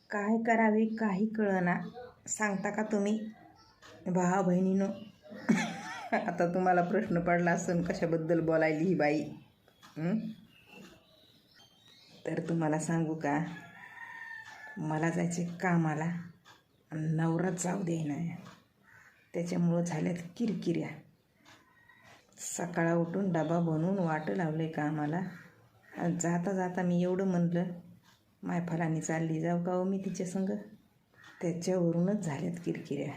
काय करावे काही कळना. सांगता का तुम्ही भावा बहिणीनं? आता तुम्हाला प्रश्न पडला असेल कशाबद्दल बोलायली ही बाई. तर तुम्हाला सांगू का, मला जायचे कामाला, नवराच जाऊ देईना. त्याच्यामुळं झाल्यात किरकिऱ्या. सकाळ उठून डबा बनवून वाट लावले कामाला. जाता जाता मी एवढं म्हणलं मायफलानी चालली जाऊ का हो मी तिच्या संग. त्याच्यावरूनच झाल्यात किरकिऱ्या.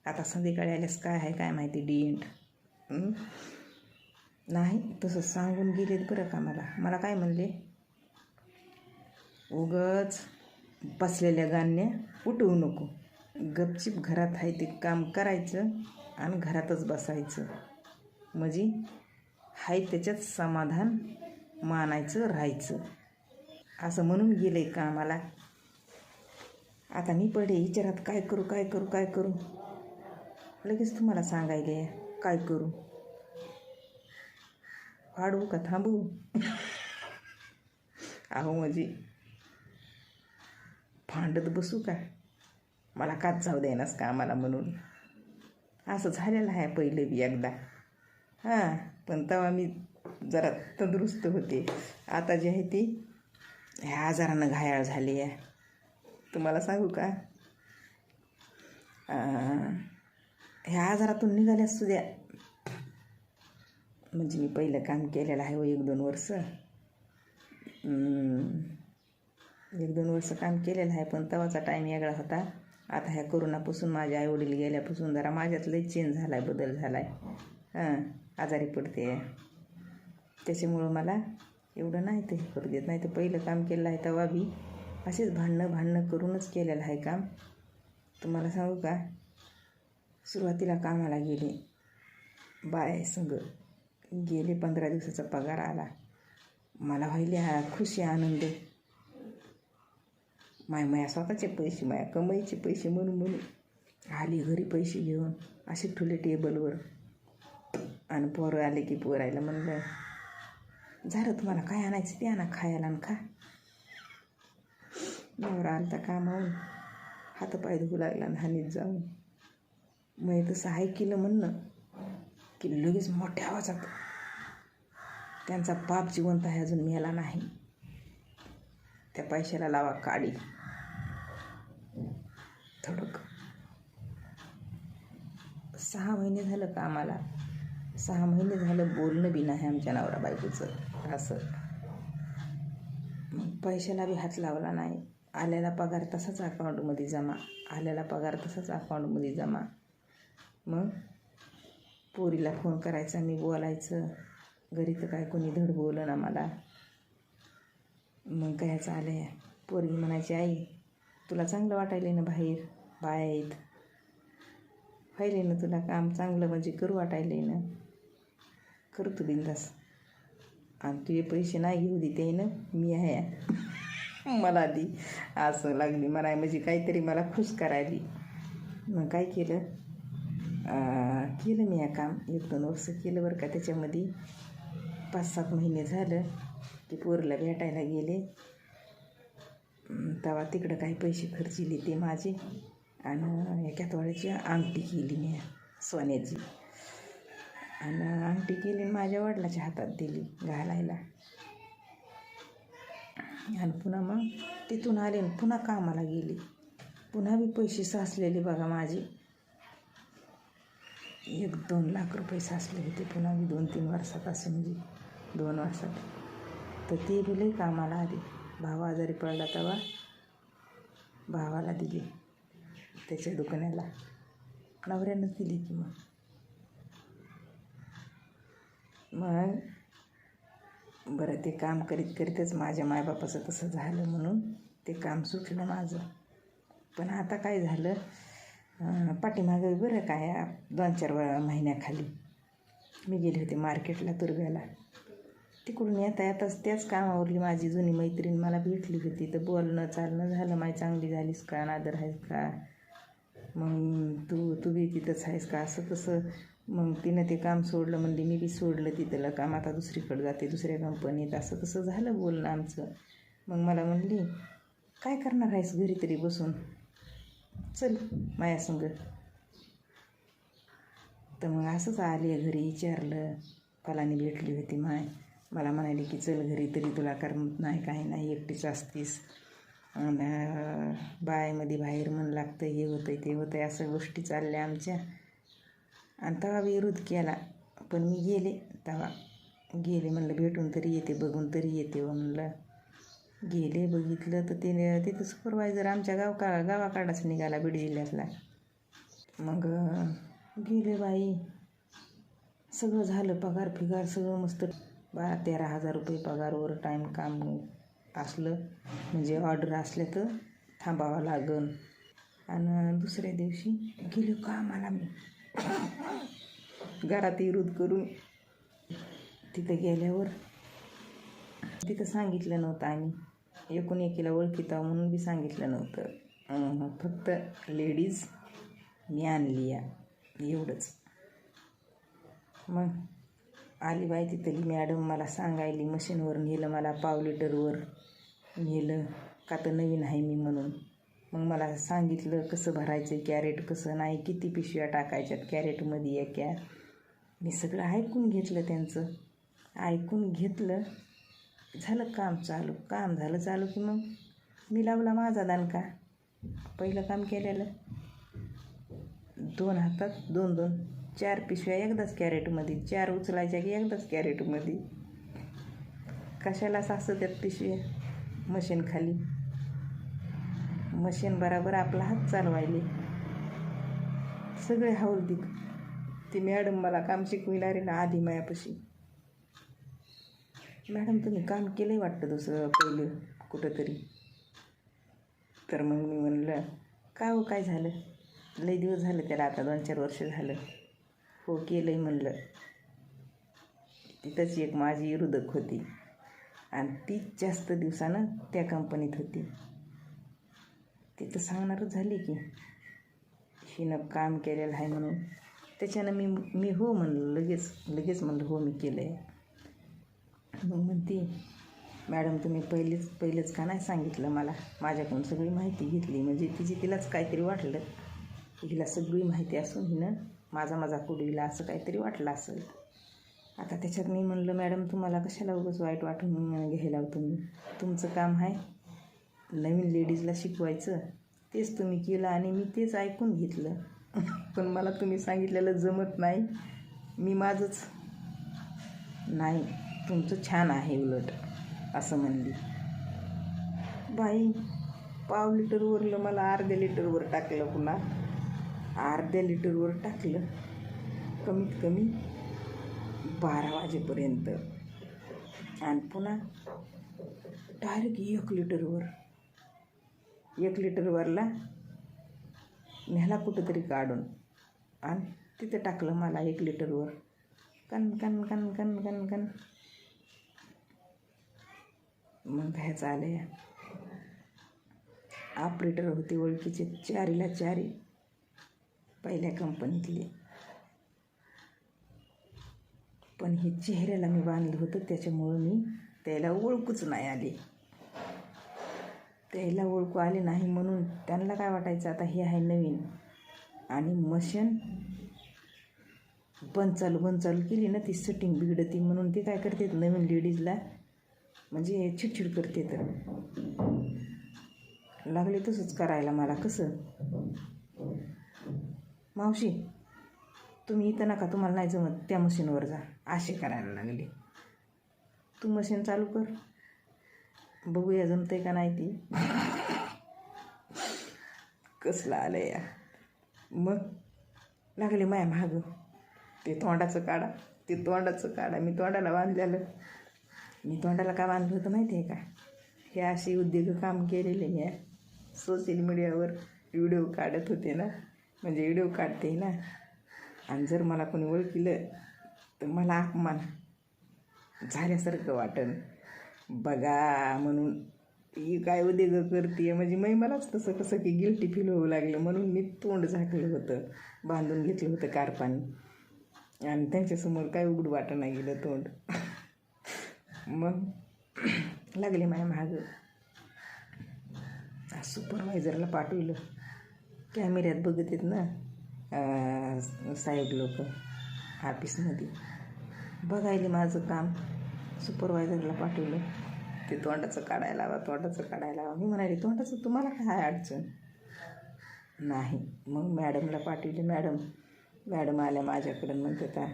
आता संध्याकाळी आल्यास काय आहे काय माहिती डिएंट. नाही तसं सांगून गेलेत बरं का. मला काय म्हणले, उगच बसलेल्या गाण्या उठवू नको, गपचीप घरात आहे ते काम करायचं आणि घरातच बसायचं, म्हणजे हाय त्याच्यात समाधान मानायचं राहायचं, असं म्हणून गेले कामाला. आता मी पडे विचारात काय करू काय करू काय करू. लगेच तुम्हाला सांगायले काय करू. वाढवू का थांबू? अहो म्हणजे भांडत बसू का, मला काच जाऊ देनास कामाला म्हणून. असं झालेलं आहे पहिले बी एकदा. पण तेव्हा मी जरा तंदुरुस्त होते. आता जी आहे ती ह्या आजारानं घायाळ झाली आहे. तुम्हाला सांगू का, ह्या आजारातून निघाल्यास सुद्धा, म्हणजे मी पहिलं काम केलेलं आहे 1-2 वर्ष. 1-2 वर्ष काम केलेलं आहे, पण तेव्हाचा टाईम वेगळा होता. आता ह्या कोरोनापासून माझे आईवडील गेल्यापासून जरा माझ्यात लई चेंज झाला आहे, बदल झाला आहे. आजारी पडते, त्याच्यामुळं मला एवढं नाही ते करू देत. नाही तर पहिलं काम केलं आहे तेव्हा बी असेच भांडणं करूनच केलेलं आहे काम. तुम्हाला सांगू का, सुरुवातीला कामाला गेले, बाय संग गेले, 15 दिवसाचा पगार आला. मला व्हायले खुशी आनंद. माया स्वतःचे पैसे, माया कमाईचे पैसे म्हणून आली घरी पैसे घेऊन असे ठुले टेबलवर. आणि पोरं आले की पोरायला म्हणलं, झालं तुम्हाला काय आणायचं ते आणा खायला आणि खा. नवरा आलता कामावून, हातपाय धुवू लागला आणि हानीत जाऊन. मग तसं ऐकलं म्हणणं की लगेच मोठ्या आवाजात, त्यांचा बाप जिवंत आहे अजून मेला नाही, त्या पैशाला लावा काडी. थोडं 6 महिने झालं कामाला, 6 महिने झालं बोलणं बी नाही आमच्या नवरा बायकोचं. असं मग पैशाला बी हात लावला नाही. आलेला पगार तसाच अकाउंटमध्ये जमा, आलेला पगार तसाच अकाउंटमध्ये जमा. मग पोरीला फोन करायचा, मी बोलायचं. घरी तर काय कोणी धड बोललं ना मला. मग काय आलं आहे, पोरगी म्हणायची, आई तुला चांगलं वाटायलं ना बाहेर बाहेर व्हायले ना, तुला काम चांगलं म्हणजे करू वाटायले ना, करतो बिंदास. आणि तुझे पैसे नाही घेऊ दे ते ना, मी आहे मला दी, असं लागली म्हणाय. म्हणजे काहीतरी मला खुश करायली. मग काय केलं मी हे काम 1-2 वर्ष केलं बरं का. त्याच्यामध्ये 5-7 महिने झालं की पोरीला भेटायला गेले. तेव्हा तिकडं काही पैसे खर्चिले ते माझे. आणि एका तोळ्याची अंगठी केली मी सोन्याची. आणि अंगठी केली माझ्या वडिलाच्या हातात दिली घालायला. आणि पुन्हा मग तिथून आले आणि पुन्हा कामाला गेले. पुन्हा बी पैसे साचलेले बघा माझे. 1-2 लाख रुपये साचले होते पुन्हा मी 2-3 वर्षात, असं म्हणजे 2 वर्षात. तर ते बी लई कामाला आले. भाव आजारी पडला तेव्हा भावाला दिली, त्याच्या दुकानाला नवऱ्यानंच दिली की. मग बरं ते काम करीत करीतच माझ्या मायबापाचं तसं झालं म्हणून ते काम सुटलं माझं. पण आता काय झालं, पाठीमागं बरं काय 2-4 महिन्याखाली मी गेले होते मार्केटला तुरब्याला. तिकडून येताच त्याच कामावरली माझी जुनी मैत्रीण मला भेटली होती. तर बोलणं चालणं झालं, माय चांगली झालीस का, नादर आहेस का, मग तू बी तिथंच आहेस का, असं तसं. मग तिनं ते काम सोडलं म्हणली, मी बी सोडलं तिथलं काम, आता दुसरीकडे जाते दुसऱ्या कंपनीत, असं तसं झालं बोलणं आमचं. मग मला म्हणली, काय करणार आहेस घरी तरी बसून, चल माझ्यासंग. तर मग असंच आली घरी, विचारलं, फलानी भेटली होती मला म्हणाली की चल घरी, तरी तुला करमत नाही, काही नाही, एकटीच असतीस, बायामध्ये बाहेर मन लागतं, हे होतं ते होतं, असं गोष्टी चालल्या आमच्या. आणि तेव्हा विरोध केला, पण मी गेले. तेव्हा गेले, म्हणलं भेटून तरी येते, बघून तरी येते व म्हणलं. गेले, बघितलं तर तिथं सुपरवायझर आमच्या गावाकडंच निघाला, बीड जिल्ह्यातला. मग गेले बाई, सगळं झालं, पगार फिगार सगळं मस्त, 12-13 हजार रुपये पगार, ओव्हर टाईम काम असलं म्हणजे ऑर्डर असल्या तर थांबावं लागन. आणि दुसऱ्या दिवशी गेलो कामाला मी, घरात विरोध करून. तिथं गेल्यावर तिथं सांगितलं नव्हतं आम्ही, एकीला ओळखीत आहो म्हणून बी सांगितलं नव्हतं, फक्त लेडीज मी आणली या, एवढंच. मग आली बाई तिथली मॅडम, मला सांगायली, मशीनवर नेलं मला, पाव लिटरवर नेलं, का तर नवीन आहे मी म्हणून. मग मला सांगितलं कसं भरायचं कॅरेट, कसं नाही, किती पिशव्या टाकायच्यात कॅरेटमध्ये एका. मी सगळं ऐकून घेतलं त्यांचं, ऐकून घेतलं, झालं काम झालं चालू की मग मी लावला माझा दणका. पहिलं काम केलेलं, 2 हातात 2-2, 4 पिशव्या एकदाच कॅरेटमध्ये, 4 उचलायच्या की एकदाच कॅरेटमध्ये. कशाला सासं त्यात पिशव्या, मशीन खाली, मशीन बराबर आपला हात चालवायले. सगळे हाऊलदीप. ती मॅडम मला काम शिकविणारी ना आधी मायापाशी, मॅडम तुम्ही काम केलंही वाटतं दुसरं पहिलं कुठंतरी. तर मग मी म्हणलं का हो, काय झालं, लई दिवस झालं त्याला, आता 2-4 वर्ष झालं. हो केलंय म्हणलं. तिथंच एक माझी विरोधक होती आणि तीच जास्त दिवसानं त्या कंपनीत होती. तिथं सांगणारच झाली की हिनं काम केलेलं आहे म्हणून. त्याच्यानं मी हो म्हणलं, लगेच म्हणलं हो मी केलं आहे. मग म्हणते मॅडम तुम्ही पहिलेच का नाही सांगितलं मला, माझ्याकडून सगळी माहिती घेतली, म्हणजे तिलाच काहीतरी वाटलं, हिला सगळी माहिती असून हिनं माझा कुडीला, असं काहीतरी वाटलं असेल. आता त्याच्यात मी म्हणलं मॅडम तुम्हाला कशाला उगाच वाईट वाटून घ्यायला तुम्ही, तुमचं काम आहे नवीन लेडीजला शिकवायचं, तेच तुम्ही केलं आणि मी तेच ऐकून घेतलं. पण मला तुम्ही सांगितलेलं जमत नाही, मी माझंच नाही, तुमचं छान आहे उलट, असं म्हणली बाई. पाव लिटरवरलं मला अर्ध्या लिटरवर टाकलं, पुन्हा अर्ध्या लिटरवर टाकलं, कमीत कमी 12 वाजेपर्यंत. आणि पुन्हा डायरेक्ट 1 लिटरवर, 1 लिटरवरला न्याला कुठंतरी काढून आणि तिथं टाकलं मला 1 लिटरवर. कन कन कन कन कन कन. मग काय चालय, ऑपरेटर होते ओळखीचे, 4ला 4 पहिल्या कंपनीतले. पण हे चेहऱ्याला मी बांधलं होतं, त्याच्यामुळं मी त्याला ओळखूच नाही आले. त्याला ओळखू आले नाही म्हणून त्यांना काय वाटायचं आता हे आहे नवीन, आणि मशीन बंद चालू केली ना ती सेटिंग बिघडती, म्हणून ते काय करते नवीन लेडीजला म्हणजे चिडचिड करते. तर लागले तसंच करायला मला. कसं मावशी तुम्ही इथं नका, तुम्हाला नाही जमत, त्या मशीनवर जा, असे करायला लागले. तू मशीन चालू कर, बघूया जमतंय का नाही ती. कसलं आलं या. मग लागले माया मागं, ते तोंडाचं काढा. मी तोंडाला बांधलेलं. मी तोंडाला का बांधलं होतं माहिती आहे का, हे असे उद्योग काम केलेले मी सोशल मीडियावर व्हिडिओ काढत होते ना, म्हणजे व्हिडिओ काढते ना, आणि जर मला कोणी ओळखलं तर मला अपमान झाल्यासारखं वाटन, बघा म्हणून ही काय उद्योग करते, म्हणजे मलाच तसं कसं की गिल्टी फील होऊ लागलं. म्हणून मी तोंड झाकलं होतं, बांधून घेतलं होतं कारपानी, आणि त्यांच्यासमोर काय उघड वाटणं गेलं तोंड. मग लागले माझ्या मागं, सुपरवायझरला पाठवलं. कॅमेऱ्यात बघत आहेत ना साहेब लोक ऑफिसमध्ये, बघायले माझं काम. सुपरवायझरला पाठवलं. ते तोंडाचं काढायला हवा, तोंडाचं काढायला हवा. मी म्हणाले तोंडाचं तुम्हाला काय अडचण नाही. मग मॅडमला पाठवले. मॅडम आल्या माझ्याकडं. म्हणते का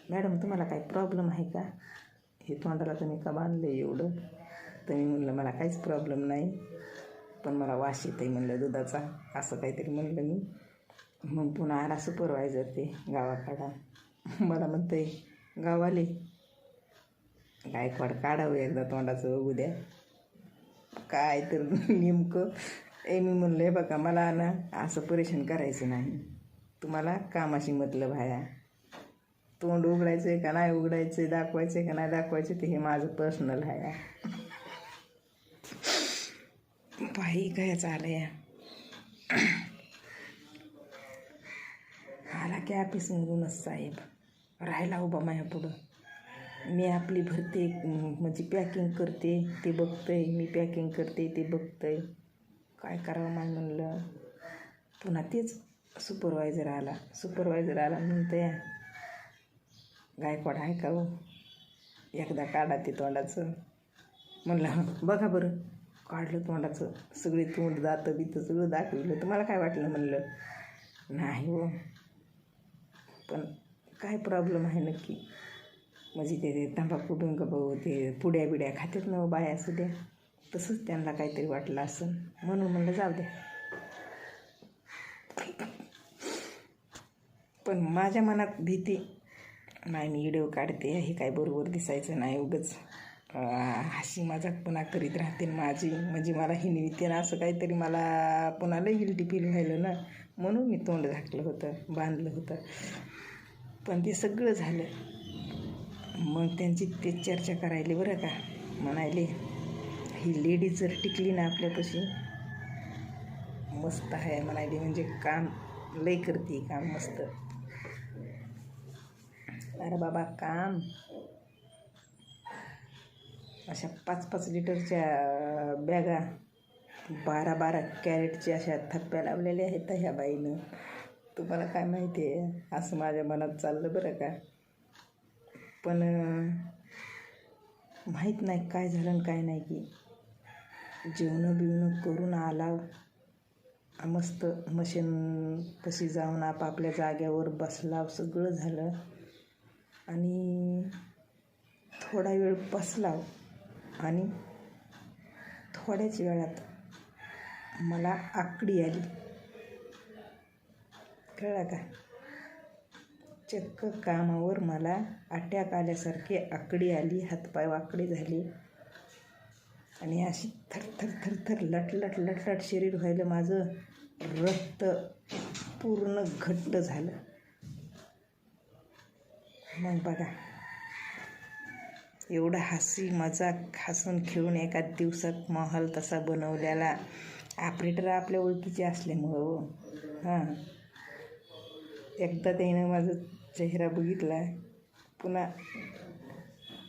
मॅडम तुम्हाला काही प्रॉब्लेम आहे का, हे तोंडाला तुम्ही का बांधलं एवढं. तर मी म्हणलं मला काहीच प्रॉब्लेम नाही, पण मला वास येत आहे म्हणलं दुधाचा, असं काहीतरी म्हणलं मी. मग पुन्हा आला सुपरवायझर ते गावाकडा. मला म्हणते गावाले गायकवाड काढावं एकदा तोंडाचं बघू द्या काय तर नेमकं. मी म्हणलं हे बघा मला ना असं परेशान करायचं नाही, तुम्हाला कामाशी मतलब आहे. तोंड उघडायचं आहे का नाही उघडायचं आहे, दाखवायचं आहे का नाही दाखवायचं, ते हे माझं पर्सनल आहे. बाई काय चालं या. आला की ऑफिसमधूनच साहेब, राहायला उभा माझ्या पुढं. मी आपली भरते म्हणजे पॅकिंग करते ते बघतंय, मी पॅकिंग करते ते बघतंय. काय करावं माय म्हणलं. पुन्हा तेच सुपरवायझर आला म्हणतंय गायकवाड आहे का हो, एकदा काढा ते तोंडाचं. म्हणलं बघा बरं. काढलं तोंडाचं, सगळे तोंड दातं बितं सगळं दाखवलं. तुम्हाला काय वाटलं म्हणलं. नाही हो, पण काय प्रॉब्लेम आहे नक्की. म्हणजे ते तंबाखू बिंबाखू ते पुड्या बिड्या खात्यात ना बाया असू द्या, तसंच त्यांना काहीतरी वाटलं असं, म्हणून म्हणलं जाऊ द्या. पण माझ्या मनात भीती नाही, मी व्हिडिओ काढते हे काय बरोबर दिसायचं नाही, उगाच हसी मजाक पुन्हा करीत राहते माझी. म्हणजे मला ही निमित्ते ना असं काहीतरी मला पुन्हा लई गिल्टी फील व्हायलं ना, म्हणून मी तोंड झाकलं होतं, बांधलं होतं. पण ते सगळं झालं. मग त्यांची ते चर्चा करायली बरं का. म्हणायले ही लेडीज जर टिकली ना आपल्यापाशी मस्त आहे म्हणायली, म्हणजे काम लई करते, काम मस्त. अरे बाबा काम अशा 5-5 लिटरच्या बॅगा 12-12 कॅरेटच्या अशा थप्प्या लावलेल्या आहेत ह्या बाईनं. तुम्हाला काय माहिती आहे, असं माझ्या मनात चाललं बरं का. पण माहीत नाही काय झालं आणि काय नाही. की जेवणं बिवणं करून आला, मस्त मशीनपाशी जाऊन आपापल्या जाग्यावर बसला, सगळं झालं. आणि थोडा वेळ बसला आणि थोड्याच वेळात मला आकडी आली. कळलं का. चक्क कामावर मला अटॅक आल्यासारखी आकडी आली, हातपाय वाकडे झाले आणि अशी थर लटलट शरीर व्हायलं माझं. रक्त पूर्ण घट्ट झालं. मग बघा एवढा हसी मजाक हसून खेळून एका दिवसात माहोल तसा बनवलेला. ऑपरेटर आपल्या ओळखीचे असल्यामुळं हां. एकदा त्यानं माझा चेहरा बघितला, पुन्हा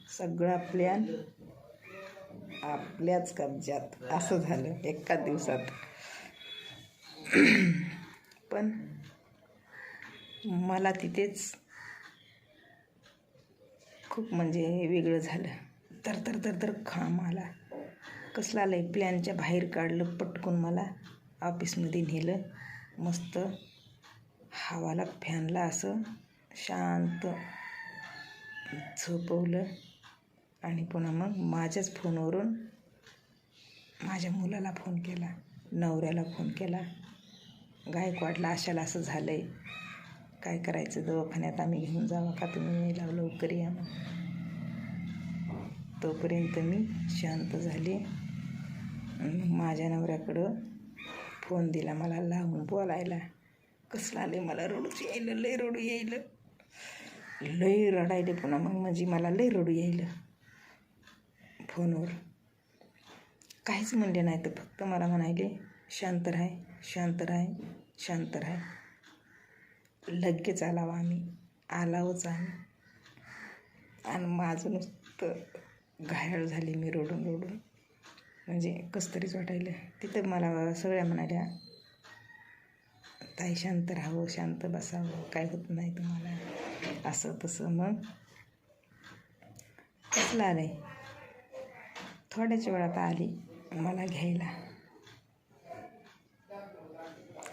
सगळा प्लॅन आपल्याच कब्जात, असं झालं एका दिवसात. पण मला तिथेच खूप म्हणजे वेगळं झालं. तर घाम आला. कसला लय प्लॅनच्या बाहेर काढलं, पटकून मला ऑफिसमध्ये नेलं. मस्त हवाला फॅनला असं शांत झोपवलं. आणि पुन्हा मग माझ्याच फोनवरून माझ्या मुलाला फोन केला, नवऱ्याला फोन केला. गायकवाडला अशाला असं झालं आहे, काय करायचं, दवाखान्यात आम्ही घेऊन जावा का, तुम्ही यायला लवकर या. तोपर्यंत मी शांत झाले. माझ्या नवऱ्याकडं फोन दिला मला लावून बोलायला. कसलं आले मला रडूच यायलं, लय रडू यायलं, लय रडायले पुन्हा. मग म्हणजे मला लय रडू यायलं. फोनवर काहीच म्हणले नाही, तर फक्त मला म्हणायले शांत राह, शांत राह, शांत राह. लगेच आलाव आम्ही, आलावच आम्ही. आणि माझं नुसतं घायाळ झाली मी रडून. म्हणजे कसं तरीच वाटायलं. तिथं मला सगळ्या म्हणाल्या, ताई शांत राहावं, शांत बसावं, काय होत नाही तुम्हाला, असं तसं. मग कसलं आलं आहे, थोड्याच वेळात आली मला घ्यायला.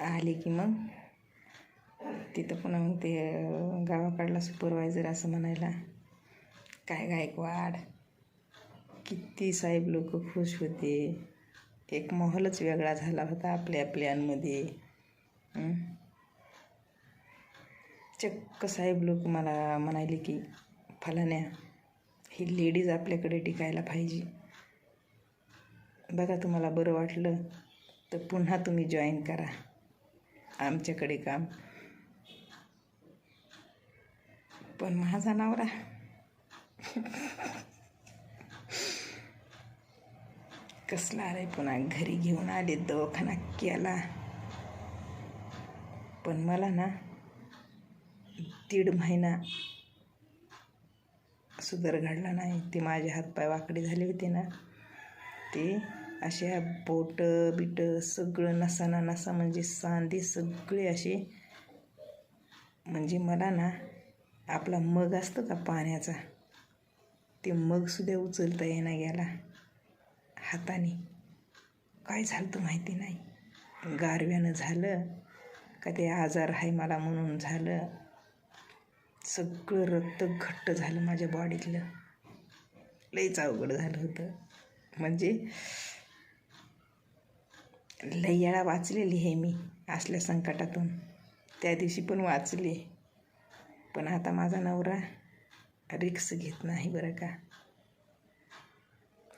आली की मग तिथं पुन्हा मग ते गावाकडला सुपरवायझर असं म्हणायला, काय गायकवाड, किती साहेब लोक खुश होते, एक माहोलच वेगळा झाला होता आपल्यामध्ये. चक्क साहेब लोक मला म्हणाले की, फलाण्या, ही लेडीज आपल्याकडे टिकायला पाहिजे. बघा तुम्हाला बरं वाटलं तर पुन्हा तुम्ही जॉईन करा आमच्याकडे काम. पण माझा नवरा कसला रे, पुन्हा घरी घेऊन आले, दवाखाना केला. पण मला ना 1.5 महिना सुधार घडला नाही. ते माझे हातपाय वाकडे झाले होते ना, ते अशा बोट बिट सगळं नसा म्हणजे सांधे सगळे असे, म्हणजे मला ना आपला मग असतं का पाण्याचा, ते मगसुद्धा उचलता येणं गेला हाताने. काय झालं तर माहिती नाही, गारव्यानं झालं का ते आजार आहे मला म्हणून झालं, सगळं रक्त घट्ट झालं माझ्या बॉडीतलं. लईच अवघड झालं होतं. म्हणजे लई वेळा वाचलेली आहे मी असल्या संकटातून, त्या दिवशी पण वाचले. पण आता माझा नवरा रिक्स घेत नाही बरं का,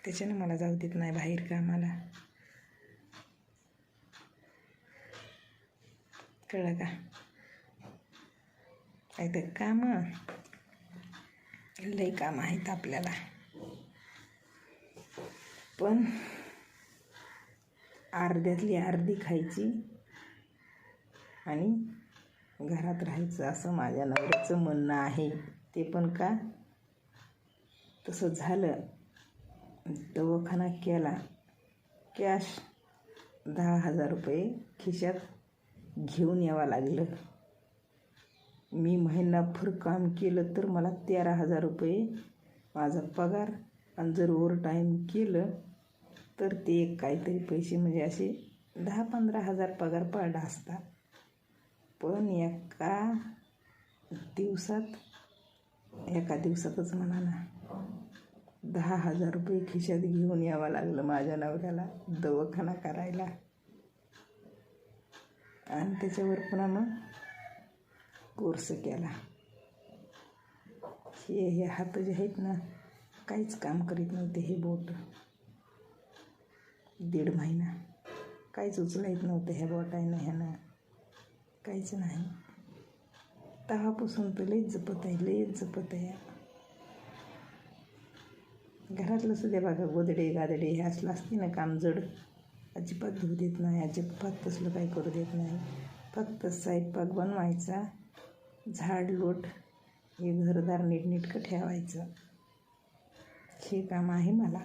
त्याच्यानं मला जाऊ देत नाही बाहेर कामाला. कळलं का? तर कामं लई कामं आहेत आपल्याला, पण अर्ध्यातली अर्धी खायची आणि घरात राहायचं, असं माझ्या नवऱ्याचं म्हणणं आहे. ते पण का तसं झालं, दवाखाना केला, कॅश 10,000 रुपये खिशात घेऊन यावं लागलं. मी महिनाभर काम केलं तर मला 13,000 रुपये माझा पगार, आणि जर ओव्हर टाईम केलं तर ते काहीतरी पैसे, म्हणजे असे 10-15,000 पगार पडला असता. पण एका दिवसातच म्हणा ना 10,000 रुपये खिशात घेऊन यावं लागलं माझ्या नवऱ्याला दवाखाना करायला. आणि त्याच्यावर पुन्हा मग कोर्स केला. हे हात जे आहेत ना, काहीच काम करीत नव्हते. हे बोट 1.5 महिना काहीच उचलायत नव्हतं ह्या बोटानं, ह्यानं काहीच नाही. तेव्हापासून तर लईच जपत आहे. घरातलं सुद्धा बघा, गोदडे गादडे हे असलं असते ना काम जड, अजिबात धुऊ देत नाही, अजिबात तसलं काही करू देत नाही. फक्त स्वयंपाक बनवायचा, झाड लोट, हे घरदार नीटनेटकं ठेवायचं, हे काम आहे मला.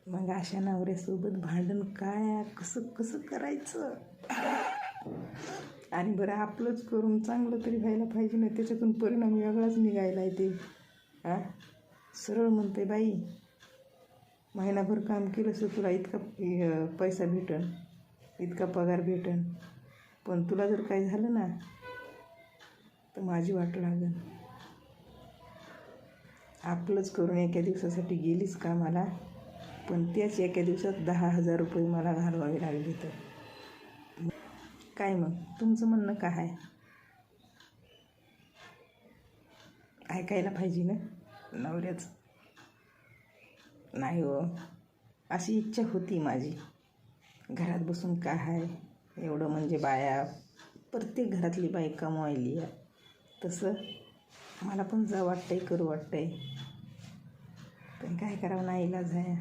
मग अशा नवऱ्यासोबत भांडण काय, कसं करायचं? आणि बरं आपलंच करून चांगलं तरी व्हायला पाहिजे ना, त्याच्यातून परिणाम वेगळाच निघायला आहे ते. सरळ म्हणते, बाई महिनाभर काम केलं तर तुला इतका पैसा भेटन, इतका पगार भेटन, पण तुला जर काय झालं ना तर माझी वाट लागन. आपलंच करून एका दिवसासाठी गेलीच कामाला, पण त्याच एका दिवसात 10,000 रुपये मला घालवावे लागले. तर काय मग तुमचं म्हणणं काय आहे? ऐकायला पाहिजे ना नवऱ्याचं. नाही हो, अशी इच्छा होती माझी, घरात बसून काय आहे एवढं, म्हणजे बाया प्रत्येक घरातली बाई कमवायली आहे, तसं मला पण जा वाटतंय, करू वाटतंय, पण काय करावं, नाही इलाज आहे.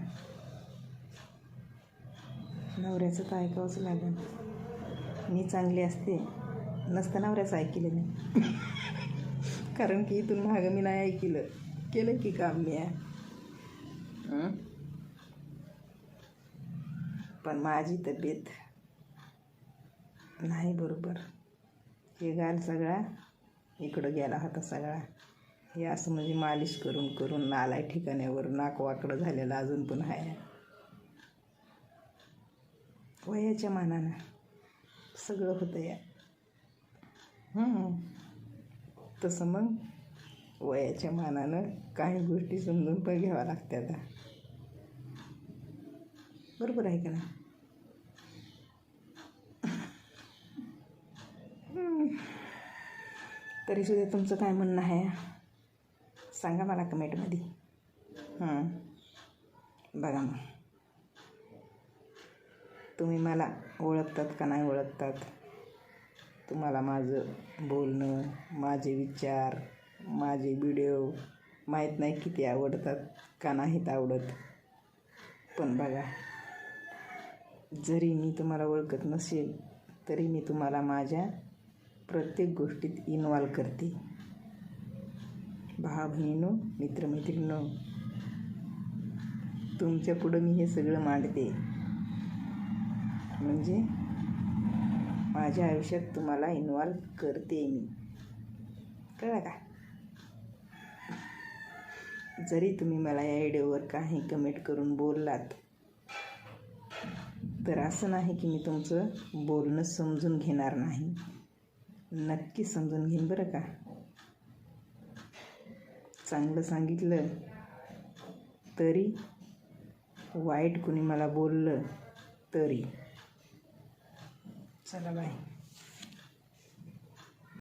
नवऱ्याचं तर ऐकावंच लागेल. मी चांगली असते नसतं नवऱ्याचं ऐकलं मी कारण की इथून मागं मी नाही ऐकलं, केलं की काम मी. हं? पण माझी तब्येत नाही बरोबर. हे गाल सगळा इकडं गेला होता सगळा. हे असं म्हणजे मालिश करून करून नालाय ठिकाण्यावर नाक वाकडं झालेलं अजून पण आहे. वयाच्या मानानं सगळं होतं या. तसं मग वयाच्या मानानं काही गोष्टी समजून पण घ्याव्या लागतात. बरोबर आहे का ना? तरीसुद्धा तुमचं काय म्हणणं आहे सांगा मला कमेंटमध्ये. बघा मग तुम्ही मला ओळखतात का नाही ओळखतात. तुम्हाला माझं बोलणं, माझे विचार, माझे व्हिडिओ माहीत नाही किती आवडतात का नाहीत आवडत. पण बघा, जरी मी तुम्हाला ओळखत नसेल तरी मी तुम्हाला माझ्या प्रत्येक गोष्टीत इन्व्हॉल्व करते. भावा बहिणींनो, मित्रमैत्रिणींनो, तुमच्या पुढं मी हे सगळं मांडते म्हणजे माझ्या आयुष्यात तुम्हाला इन्व्हॉल्व करते मी. कळलं का? जरी तुम्ही मला या व्हिडिओवर काही कमेंट करून बोललात तर असं नाही की मी तुमचं बोलणं समजून घेणार नाही. नक्की समजून घेईन बरं का. चांगलं सांगितलं तरी, वाईट कुणी मला बोललं तरी. चला बाय.